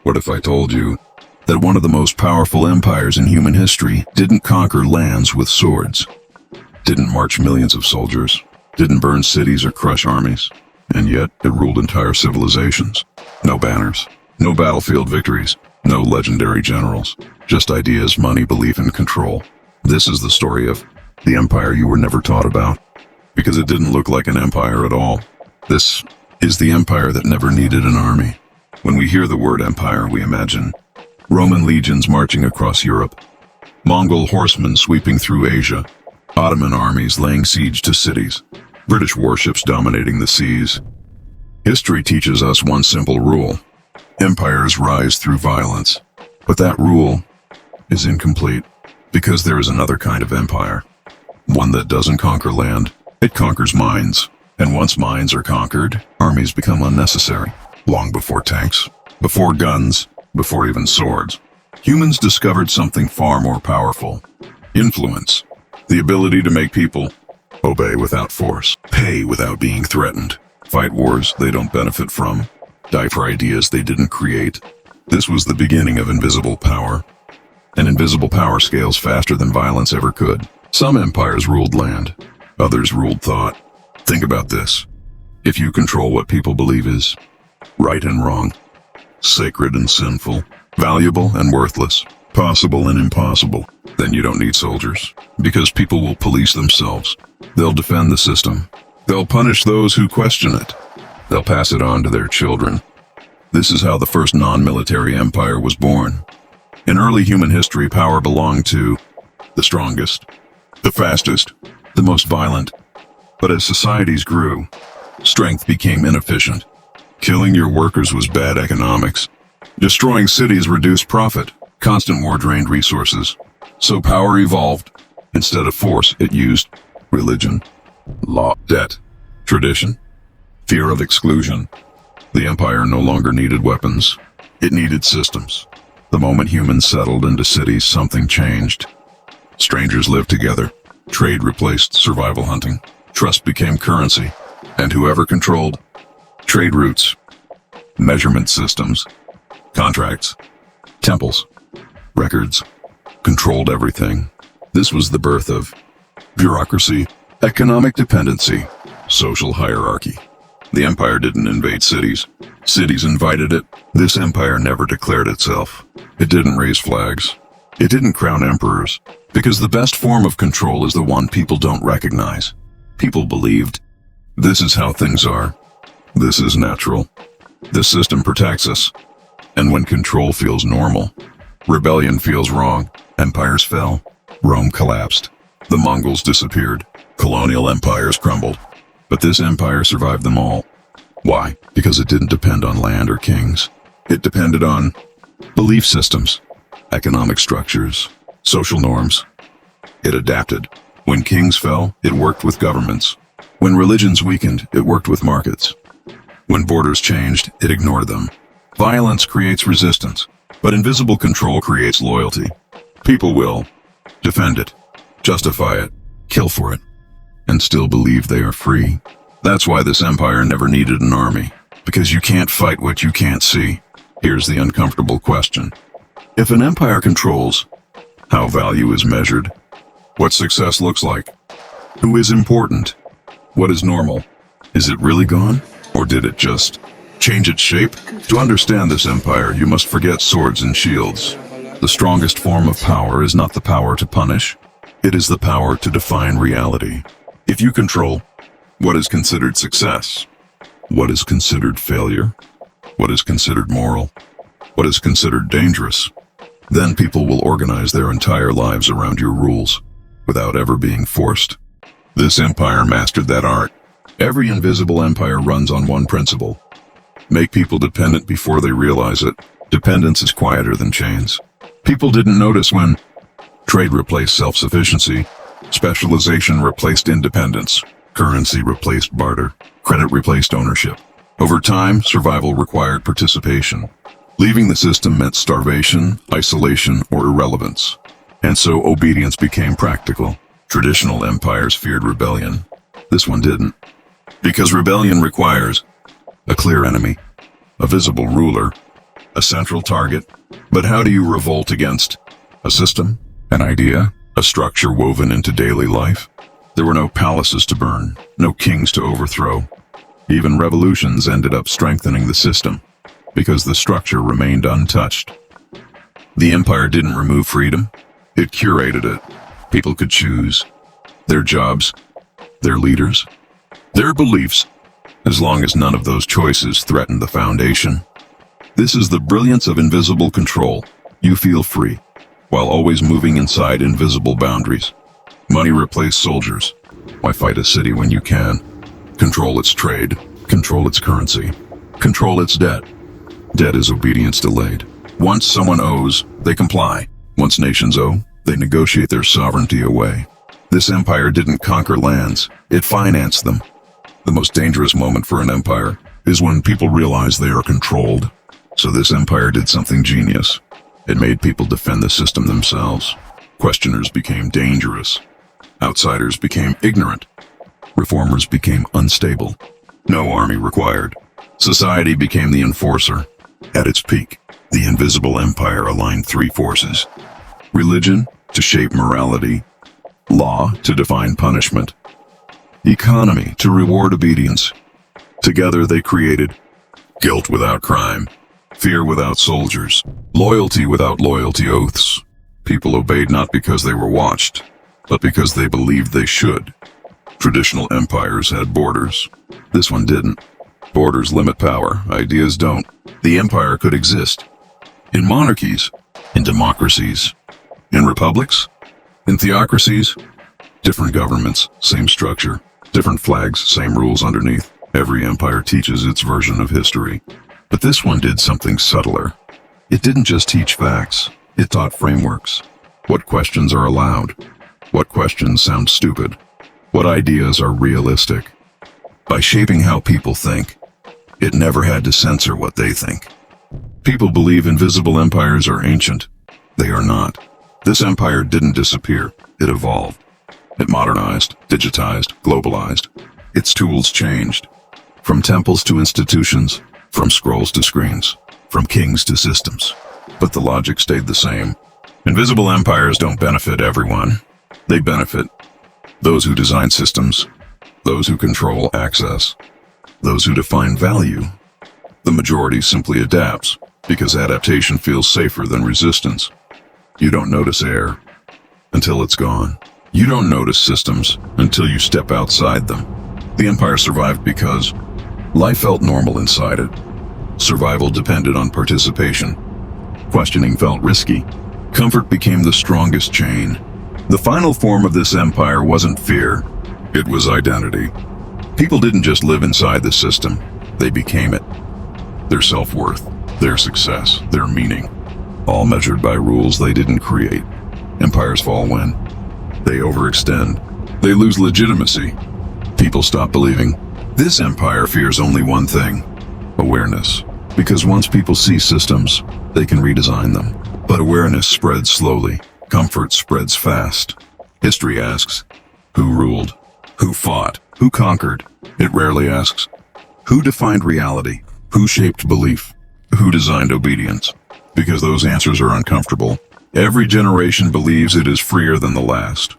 What if I told you that one of the most powerful empires in human history didn't conquer lands with swords, didn't march millions of soldiers, didn't burn cities or crush armies, and yet it ruled entire civilizations? No banners, no battlefield victories, no legendary generals, just ideas, money, belief, and control. This is the story of the empire you were never taught about, because it didn't look like an empire at all. This is the empire that never needed an army. When we hear the word empire, we imagine Roman legions marching across Europe, Mongol horsemen sweeping through Asia, Ottoman armies laying siege to cities, British warships dominating the seas. History teaches us one simple rule: empires rise through violence. But that rule is incomplete, because there is another kind of empire. One that doesn't conquer land, it conquers minds. And once minds are conquered, armies become unnecessary. Long before tanks, before guns, before even swords, humans discovered something far more powerful: influence. The ability to make people obey without force, pay without being threatened, fight wars they don't benefit from, die for ideas they didn't create. This was the beginning of invisible power. And invisible power scales faster than violence ever could. Some empires ruled land, others ruled thought. Think about this. If you control what people believe is right and wrong, sacred and sinful, valuable and worthless, possible and impossible, then you don't need soldiers, because people will police themselves. They'll defend the system. They'll punish those who question it. They'll pass it on to their children. This is how the first non-military empire was born. In early human history, power belonged to the strongest, the fastest, the most violent. But as societies grew, strength became inefficient. Killing your workers was bad economics. Destroying cities reduced profit. Constant war drained resources. So power evolved. Instead of force, it used religion, law, debt, tradition, fear of exclusion. The empire no longer needed weapons. It needed systems. The moment humans settled into cities, something changed. Strangers lived together. Trade replaced survival hunting. Trust became currency. And whoever controlled trade routes, measurement systems, contracts, temples, records, controlled everything. This was the birth of bureaucracy, economic dependency, social hierarchy. The empire didn't invade cities. Cities invited it. This empire never declared itself. It didn't raise flags. It didn't crown emperors. Because the best form of control is the one people don't recognize. People believed, this is how things are. This is natural. This system protects us. And when control feels normal, rebellion feels wrong. Empires fell. Rome collapsed. The Mongols disappeared. Colonial empires crumbled. But this empire survived them all. Why? Because it didn't depend on land or kings. It depended on belief systems, economic structures, social norms. It adapted. When kings fell, it worked with governments. When religions weakened, it worked with markets. When borders changed, it ignored them. Violence creates resistance, but invisible control creates loyalty. People will defend it, justify it, kill for it, and still believe they are free. That's why this empire never needed an army, because you can't fight what you can't see. Here's the uncomfortable question. If an empire controls how value is measured, what success looks like, who is important, what is normal, is it really gone? Or did it just change its shape? To understand this empire, you must forget swords and shields. The strongest form of power is not the power to punish. It is the power to define reality. If you control what is considered success, what is considered failure, what is considered moral, what is considered dangerous, then people will organize their entire lives around your rules, without ever being forced. This empire mastered that art. Every invisible empire runs on one principle: make people dependent before they realize it. Dependence is quieter than chains. People didn't notice when trade replaced self-sufficiency, specialization replaced independence, currency replaced barter, credit replaced ownership. Over time, survival required participation. Leaving the system meant starvation, isolation, or irrelevance. And so obedience became practical. Traditional empires feared rebellion. This one didn't. Because rebellion requires a clear enemy, a visible ruler, a central target. But how do you revolt against a system, an idea, a structure woven into daily life? There were no palaces to burn, no kings to overthrow. Even revolutions ended up strengthening the system, because the structure remained untouched. The empire didn't remove freedom, it curated it. People could choose their jobs, their leaders, their beliefs, as long as none of those choices threatened the foundation. This is the brilliance of invisible control. You feel free, while always moving inside invisible boundaries. Money replaced soldiers. Why fight a city when you can? Control its trade, control its currency, control its debt. Debt is obedience delayed. Once someone owes, they comply. Once nations owe, they negotiate their sovereignty away. This empire didn't conquer lands, it financed them. The most dangerous moment for an empire is when people realize they are controlled. So this empire did something genius. It made people defend the system themselves. Questioners became dangerous. Outsiders became ignorant. Reformers became unstable. No army required. Society became the enforcer. At its peak, the invisible empire aligned three forces: religion to shape morality, law to define punishment, economy to reward obedience. Together they created guilt without crime, fear without soldiers, loyalty without loyalty oaths. People obeyed not because they were watched, but because they believed they should. Traditional empires had borders. This one didn't. Borders limit power, ideas don't. The empire could exist in monarchies, in democracies, in republics, in theocracies. Different governments, same structure. Different flags, same rules underneath. Every empire teaches its version of history. But this one did something subtler. It didn't just teach facts, it taught frameworks. What questions are allowed? What questions sound stupid? What ideas are realistic? By shaping how people think, it never had to censor what they think. People believe invisible empires are ancient. They are not. This empire didn't disappear, it evolved. It modernized, digitized, globalized. Its tools changed. From temples to institutions, from scrolls to screens, from kings to systems. But the logic stayed the same. Invisible empires don't benefit everyone. They benefit those who design systems, those who control access, those who define value. The majority simply adapts, because adaptation feels safer than resistance. You don't notice air until it's gone. You don't notice systems until you step outside them. The empire survived because life felt normal inside it. Survival depended on participation. Questioning felt risky. Comfort became the strongest chain. The final form of this empire wasn't fear, it was identity. People didn't just live inside the system, they became it. Their self-worth, their success, their meaning, all measured by rules they didn't create. Empires fall when they overextend. They lose legitimacy. People stop believing. This empire fears only one thing: awareness. Because once people see systems, they can redesign them. But awareness spreads slowly. Comfort spreads fast. History asks, who ruled? Who fought? Who conquered? It rarely asks, who defined reality? Who shaped belief? Who designed obedience? Because those answers are uncomfortable. Every generation believes it is freer than the last.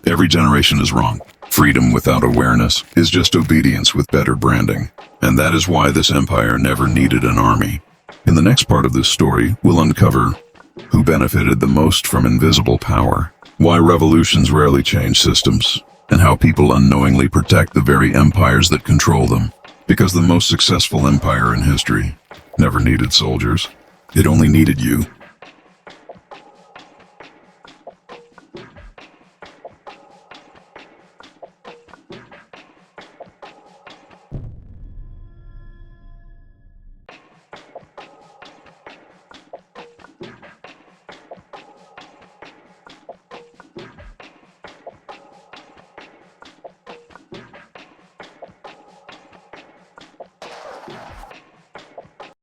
Every generation is wrong. Freedom without awareness is just obedience with better branding. And that is why this empire never needed an army. In the next part of this story, we'll uncover who benefited the most from invisible power, why revolutions rarely change systems, and how people unknowingly protect the very empires that control them. Because the most successful empire in history never needed soldiers. It only needed you.